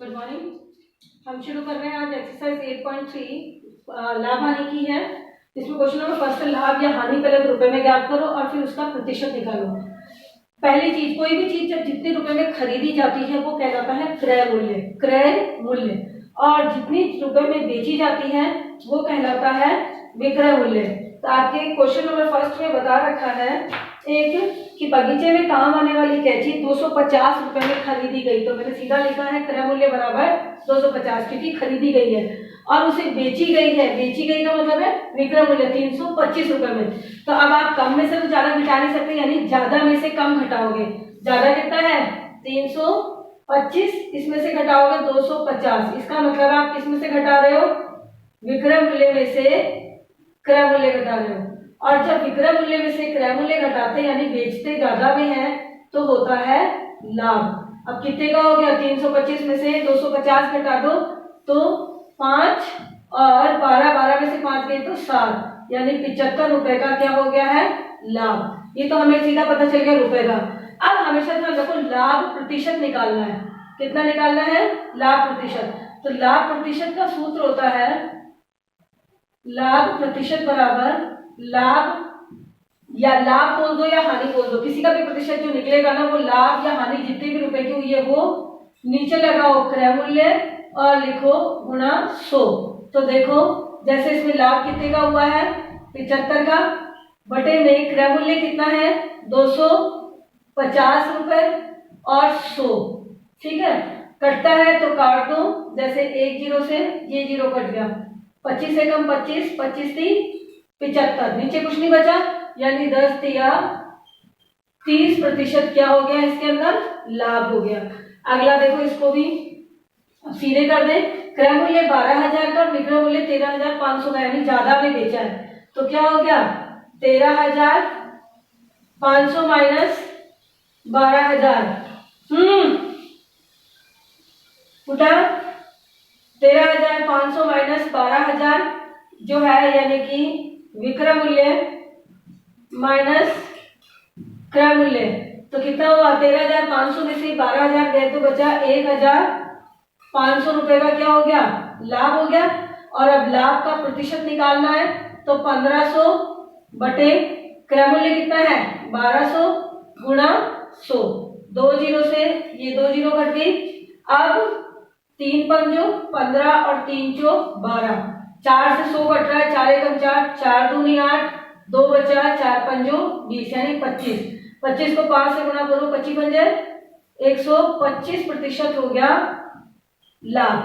Good morning. हम शुरू कर रहे हैं आज एक्सरसाइज 8.3 लाभ हानि की है। इसमें क्वेश्चन नंबर फर्स्ट, लाभ या हानि पहले रुपए में ज्ञात करो और फिर उसका प्रतिशत निकालो। पहली चीज, कोई भी चीज जब जितने रुपए में खरीदी जाती है वो कहलाता है क्रय मूल्य। क्रय मूल्य। और जितनी रुपए में बेची जाती है वो कहलाता है विक्रय मूल्य। तो आपके क्वेश्चन नंबर फर्स्ट में बता रखा है एक कि बगीचे में काम आने वाली कैंची 250 रुपए में खरीदी गई। तो मैंने सीधा लिखा है क्रय मूल्य बराबर 250, क्योंकि खरीदी गई है और उसे बेची गई है। बेची गई का मतलब है विक्रय मूल्य 325 रुपए में। तो अब आप कम में से तो ज्यादा घटा नहीं सकते, यानी ज्यादा में से कम घटाओगे। ज्यादा कितना है 325, इसमें से घटाओगे 250। इसका मतलब आप किस में से घटा रहे हो? विक्रय मूल्य में से क्रय मूल्य घटा रहे हो। और जब विक्रय मूल्य में से क्रय मूल्य घटाते यानी बेचते ज्यादा में है तो होता है लाभ। अब कितने का हो गया? 325 में से 250 घटा दो तो 5 और 12 में से 5 गए तो 7, यानी 75 रुपए का क्या हो गया है? लाभ। ये तो हमें सीधा पता चल गया रुपए का। अब हमेशा ध्यान रखो, लाभ प्रतिशत निकालना है। कितना निकालना है? लाभ प्रतिशत। तो लाभ प्रतिशत का सूत्र होता है लाभ प्रतिशत बराबर लाभ, या लाभ बोल दो या हानि बोल दो, किसी का भी प्रतिशत जो निकलेगा ना वो लाभ या हानि जितने भी रुपए की हुई है वो नीचे लगाओ क्रय मूल्य और लिखो गुणा 100। तो देखो जैसे इसमें लाभ कितने का हुआ है? 75 का, बटे में क्रय मूल्य कितना है? 250 रुपए और 100। ठीक है, कटता है तो काट दो। जैसे एक जीरो से ये जीरो कट गया, 25 से कम 25, 25 थी 75, नीचे कुछ नहीं बचा, यानी 10 या 30% क्या हो गया? इसके अंदर लाभ हो गया। अगला देखो, इसको भी सीधे कर दे। क्रय मूल्य 12,000 का और विक्रय मूल्य 13,500 का, यानी ज्यादा में बेचा है तो क्या हो गया? 13,500 माइनस 12,000 उठा 13,500 माइनस 12,000 जो है, यानी कि विक्रय मूल्य माइनस क्रय मूल्य। तो कितना हुआ? 13,500 में से 12,000 गए तो बचा 1,500 रुपए का क्या हो गया? लाभ हो गया। और अब लाभ का प्रतिशत निकालना है तो 1500 बटे क्रय मूल्य कितना है? 1200 गुणा 100। 2 जीरो से ये 2 जीरो कट गई। अब 3 पंजो 15 और 3 चो 12, 4 से 100 कट रहा है, 4 एकम 4, 4 दूनी 8, 2 बचा, 4 पंजो 20, यानी 25। 25 को 5 से गुणा करो, 25 पंजे 125% हो गया लाभ।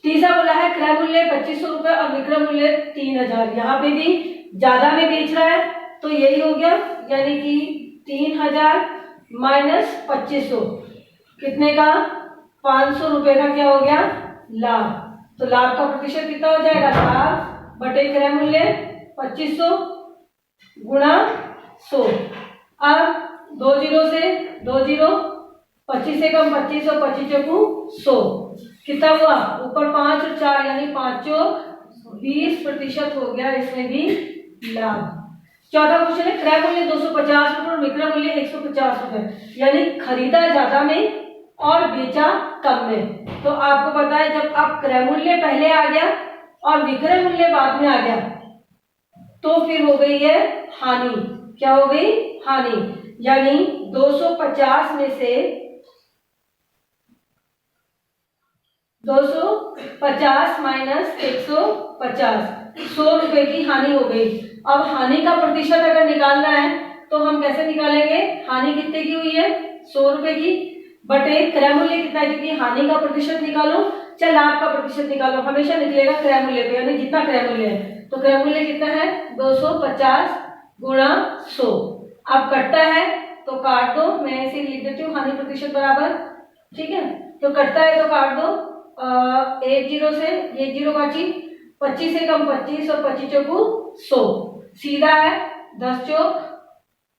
तीसरा बोला है क्रय मूल्य 2500 रुपए और विक्रय मूल्य 3,000। यहाँ पे भी ज्यादा में बेच रहा है तो यही हो गया, यानी कि 3,000 माइनस 2500 कितने का? 500 रुपए का क्या हो गया? लाभ। तो लाभ का प्रतिशत कितना हो जाएगा? लाभ बटे क्रय मूल्य 2500 गुणा 100। अब 2 जीरो से 2 जीरो, 25 से कम 25 और 25 चौकू 100, कितना हुआ? ऊपर 5 और 4, यानी 5 20% हो गया इसमें भी लाभ। चौथा क्वेश्चन है क्रय मूल्य 250 रुपए और विक्रय मूल्य 150 रुपए, यानी खरीदा ज्यादा में और बेचा कम में। तो आपको पता है जब आप क्रय मूल्य पहले आ गया और विक्रय मूल्य बाद में आ गया तो फिर हो गई है हानि। क्या हो गई? हानि। यानी 250 में से 250 माइनस 150, 100 रुपए की हानि हो गई। अब हानि का प्रतिशत अगर निकालना है तो हम कैसे निकालेंगे? हानि कितने की हुई है? 100 रुपए की, बटे क्रय मूल्य कितना है, क्योंकि हानि का प्रतिशत निकालो चाहे लाभ का प्रतिशत निकालो हमेशा निकलेगा क्रय मूल्य पे, यानी जितना क्रय मूल्य है। तो क्रय मूल्य कितना है? 250 गुणा 100। अब कटता है तो काट दो, मैं इसे लिख देती हूँ हानि प्रतिशत बराबर। ठीक है, तो कटता है तो काट दो। 1 जीरो से ये जीरो बाची, 25 से कम 25 और 25 चौकू 100, सीधा है 10 चौक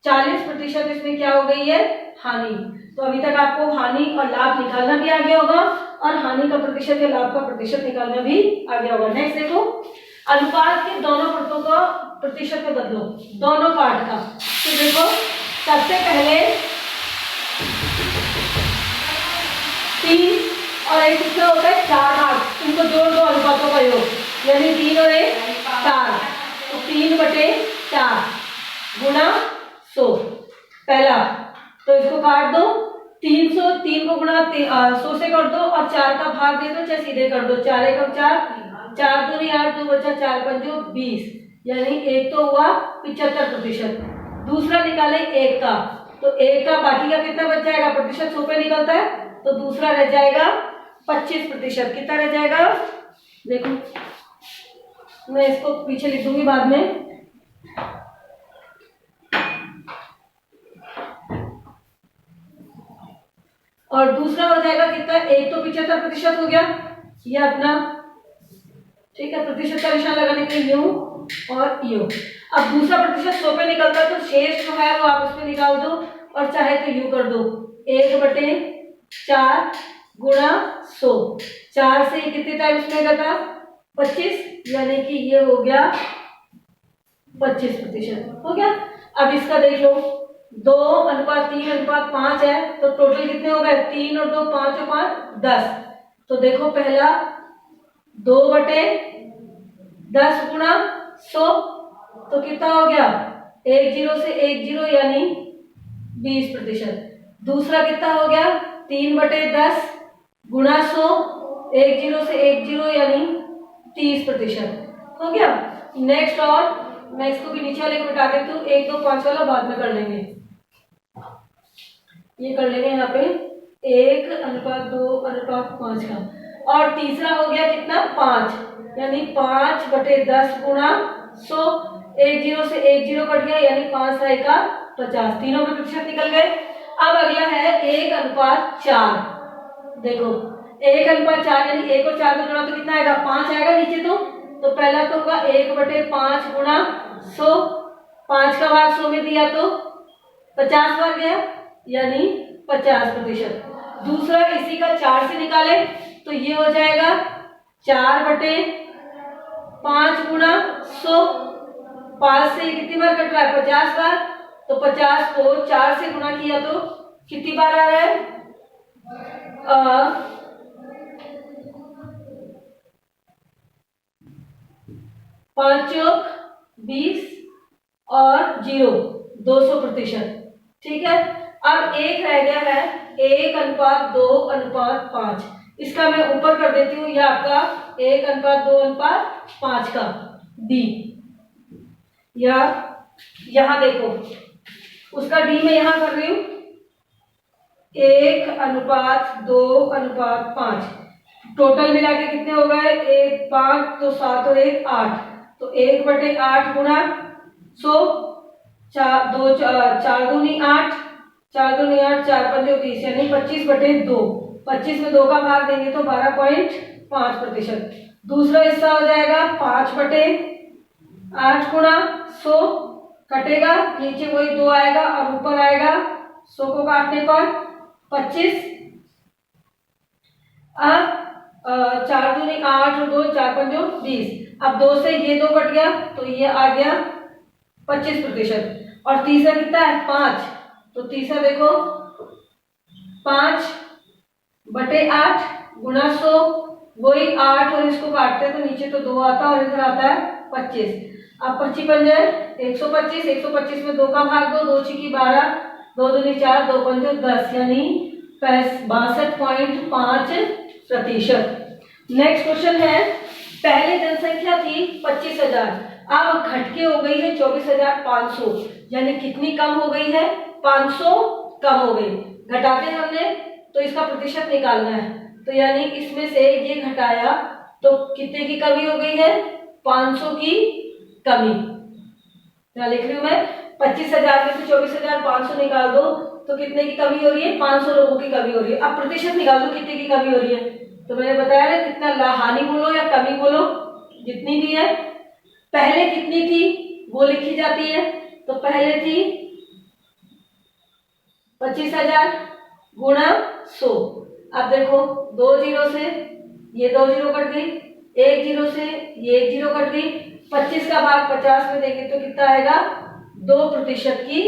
40%। इसमें क्या हो गई है? हानि। तो अभी तक आपको हानि और लाभ निकालना भी आ गया होगा और हानि का प्रतिशत या लाभ का प्रतिशत निकालना भी आ गया होगा। नेक्स्ट देखो, अनुपात के दोनों पटों का प्रतिशत में बदलो, दोनों पार्ट का। तो देखो सबसे पहले 30 और एक कितना होता है 4 भाग, इनको जोड़ दो अनुपातों का योग, यानी 3 और 1 4, तो 3/4 गुणा 100 पहला, तो इसको काट दो, 300, 3 को गुणा 100 से कर दो और 4 का भाग दे दो, चाहे सीधे कर दो, 4 एकम 4, 4 दूनी 8, 2 बचा 4 पंजो 20, यानी एक तो हुआ 75%। दूसरा निकाले 1 का, तो 1 का बाकी का कितना बच जाएगा, प्रतिशत 100 पे निकलता है, तो दूसरा रह जाएगा 25%। कितना रह जाएगा, देखो मैं इसको पीछे लिख दूंगी बाद में। और दूसरा हो जाएगा कितना, एक तो 75% हो गया, ये अपना ठीक है, प्रतिशत का निशान लगाने के लिए यूं और यूं। अब दूसरा प्रतिशत 100 पे निकलता है, तो शेष जो है वो आप उसमें निकाल दो और चाहे तो यूं कर दो, 1/4 गुणा 100, 4 से कितने टाइम्स में घटा 25, यानी कि ये हो गया 25% हो गया। अब इसका देख लो, 2:3:5 है, तो टोटल कितने हो गए, 3 और 2 5 और 5 10। तो देखो पहला 2/10 गुणा 100, तो कितना हो गया, 1 0 से 1 0 यानी 20%। दूसरा कितना हो गया, 3/10 गुणा 100, 1 0 से 1 0 यानी 30% हो गया। नेक्स्ट, और मैं इसको भी नीचे वाले को मिटा देती हूँ, 1 2 5 वाला बाद में कर लेंगे, ये कर लेंगे यहाँ पे 1:2:5 का। और तीसरा हो गया कितना, 5, यानी 5/10 गुणा 100, 1 0 से 1 0 कट गया, यानी 5 6 का 50, तीनों में प्रतिशत निकल गए। अब अगला है 1:4, देखो 1:4 यानी 1 और 4 को जोड़ा तो कितना आएगा, 5 आएगा नीचे, तो पहला तो होगा 1/5 गुणा 100, 5 का भाग 100 में दिया तो 50 बार गया, यानी 50%। दूसरा इसी का 4 से निकाले तो ये हो जाएगा 4/5 गुणा 100, 5 से कितनी बार कट रहा है, 50 बार, तो 50 को 4 से गुणा किया तो कितनी बार आ रहा है, 5 चौक 20 और 0 200%। ठीक है, अब एक रह गया है 1:2:5, इसका मैं ऊपर कर देती हूँ, यह आपका 1:2:5 का डी, या यहां देखो उसका डी मैं यहां कर रही हूं, 1:2:5, टोटल मिला के कितने हो गए, 1 5 तो 7 और 1 8, तो 1/8 गुणा 100, 4 2 4 दूनी 8, 4 दूनी 8, 4 पंजे 20, यानी 25/2, 25 में 2 का भाग देंगे तो 12.5%। दूसरा हिस्सा हो जाएगा 5/8 गुणा 100, कटेगा, नीचे वही 2 आएगा और ऊपर आएगा 100 को काटने पर 25। अब 4 दूनी 8 और 2 4 पंजो 20, अब 2 से ये 2 कट गया तो ये आ गया 25%। और तीसरा कितना है 5, तो तीसरा देखो 5/8 गुणा 100, वही 8 और इसको काटते हैं तो नीचे तो 2 आता है और इधर आता है 25। अब 25 पंजे 125, 125 में 2 का भाग दो, 2 छिकी 12, 2 दूनी 4, 2 पंजो 10, यानी 62.5%। नेक्स्ट क्वेश्चन है, पहले जनसंख्या थी 25,000, अब घट के हो गई है 24,500, यानी कितनी कम हो गई है, 500 कम हो गई। घटाते हैं हमने तो इसका प्रतिशत निकालना है, तो यानी इसमें से ये घटाया तो कितने की कमी हो गई है, 500 की कमी। क्या लिख रही हूं मैं, 25,000 में से 24,500 निकाल दो तो कितने की कमी हो रही है, 500 लोगों की कमी हो रही है। अब प्रतिशत निकाल दो कितने की कमी हो रही है, तो मैंने बताया ना कितना, हानि बोलो या कमी बोलो, जितनी भी है। पहले कितनी थी वो लिखी जाती है, तो पहले थी 25,000 गुणा 100। अब देखो 2 0 से ये 2 0 कट गई, 1 0 से ये 1 0 कट गई, 25 का भाग 50 में देंगे तो कितना आएगा, 2% की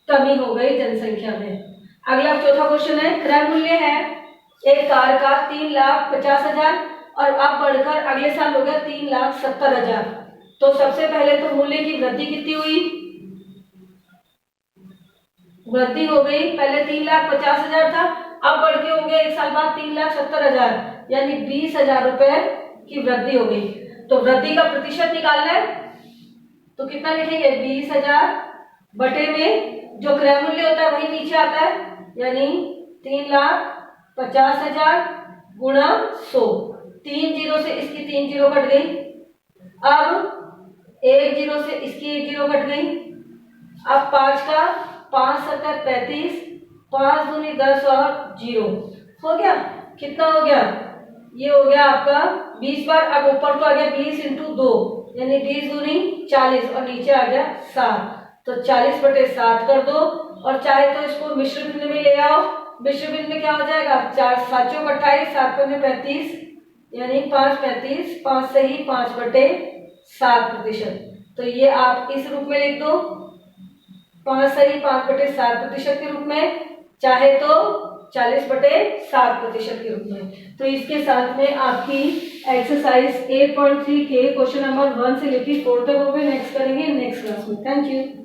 कमी हो गई जनसंख्या में। अगला चौथा क्वेश्चन है, क्रय मूल्य है एक कार का 3,50,000 और अब बढ़कर अगले साल हो गया 3,70,000। तो सबसे पहले तो मूल्य की वृद्धि कितनी हुई, वृद्धि हो गई, पहले 3,50,000 था, अब बढ़ के हो गया एक साल बाद 3,70,000, यानी 20,000 रुपए की वृद्धि हो गई। तो वृद्धि का प्रतिशत निकालना है तो कितना लिखेंगे, 20,000 बटे में जो क्रय मूल्य होता है वही नीचे आता है, यानी 3,50,000 गुणा 100। 3 जीरो से इसकी 3 जीरो कट गई, अब 1 जीरो से इसकी 1 जीरो कट गई, अब 5 का 5 सत्तर 35, 5 दूनी 10 और 0 हो गया। कितना हो गया, ये हो गया आपका 20 बार। अब ऊपर तो आ गया 20 इंटू 2, यानी 20 दूनी 40 और नीचे आ गया 7। तो 40 बटे 7 कर दो, और चाहे तो इसको मिश्र भिन्न में ले आओ। मिश्र भिन्न में क्या हो जाएगा, 4 7 चौक 28, 7 पंजे 35, यानी 5 35, 5 से ही 5 बटे 7%। तो ये आप इस रूप में लिख दो, 5 सही 5 बटे 7% के रूप में, चाहे तो 40 बटे 7% के रूप में। तो इसके साथ में आपकी एक्सरसाइज 8.3 के क्वेश्चन नंबर 1 से लेकर 4 तक हो गए। नेक्स्ट करेंगे नेक्स्ट क्लास में। Thank you.